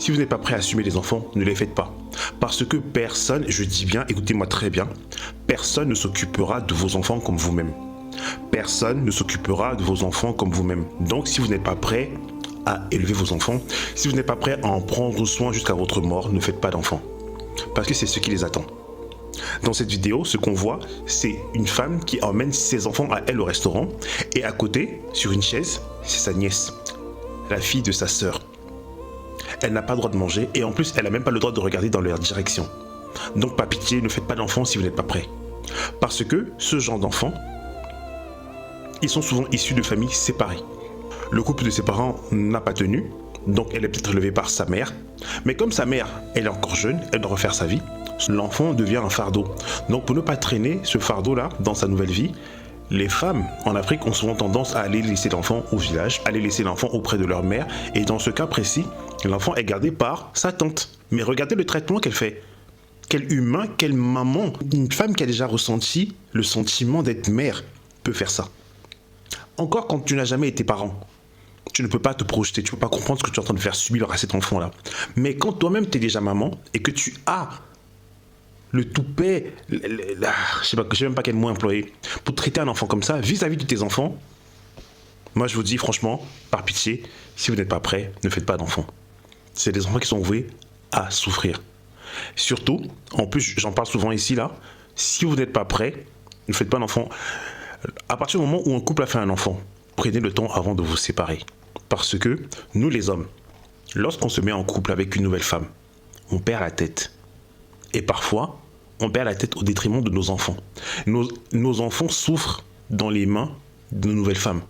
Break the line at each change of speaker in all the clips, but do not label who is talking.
Si vous n'êtes pas prêt à assumer les enfants, ne les faites pas. Parce que personne, je dis bien, écoutez-moi très bien, personne ne s'occupera de vos enfants comme vous-même. Personne ne s'occupera de vos enfants comme vous-même. Donc si vous n'êtes pas prêt à élever vos enfants, si vous n'êtes pas prêt à en prendre soin jusqu'à votre mort, ne faites pas d'enfants. Parce que c'est ce qui les attend. Dans cette vidéo, ce qu'on voit, c'est une femme qui emmène ses enfants à elle au restaurant et à côté, sur une chaise, c'est sa nièce, la fille de sa sœur. Elle n'a pas le droit de manger et en plus, elle n'a même pas le droit de regarder dans leur direction. Donc, par pitié, ne faites pas d'enfants si vous n'êtes pas prêt. Parce que ce genre d'enfants, ils sont souvent issus de familles séparées. Le couple de ses parents n'a pas tenu, donc elle est peut-être élevée par sa mère. Mais comme sa mère, elle est encore jeune, elle doit refaire sa vie, l'enfant devient un fardeau. Donc pour ne pas traîner ce fardeau-là dans sa nouvelle vie, les femmes en Afrique ont souvent tendance à aller laisser l'enfant au village, aller laisser l'enfant auprès de leur mère. Et dans ce cas précis, l'enfant est gardé par sa tante. Mais regardez le traitement qu'elle fait. Quel humain, quelle maman, une femme qui a déjà ressenti le sentiment d'être mère peut faire ça. Encore quand tu n'as jamais été parent. Tu ne peux pas te projeter, tu ne peux pas comprendre ce que tu es en train de faire subir à cet enfant-là. Mais quand toi-même tu es déjà maman et que tu as le toupet, je sais même pas quel mot employer, pour traiter un enfant comme ça, vis-à-vis de tes enfants, moi je vous dis franchement, par pitié, si vous n'êtes pas prêt, ne faites pas d'enfants. C'est des enfants qui sont voués à souffrir. Surtout, en plus j'en parle souvent ici là, si vous n'êtes pas prêt, ne faites pas d'enfant. À partir du moment où un couple a fait un enfant, prenez le temps avant de vous séparer. Parce que nous les hommes, lorsqu'on se met en couple avec une nouvelle femme, on perd la tête. Et parfois, on perd la tête au détriment de nos enfants. Nos enfants souffrent dans les mains de nos nouvelles femmes.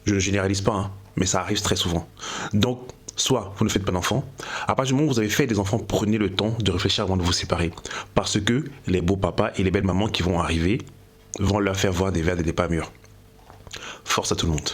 Je ne généralise pas, hein, mais ça arrive très souvent. Donc, soit vous ne faites pas d'enfants, à partir du moment où vous avez fait des enfants, prenez le temps de réfléchir avant de vous séparer. Parce que les beaux papas et les belles mamans qui vont arriver vont leur faire voir des vers et des pas mûrs. Force à tout le monde.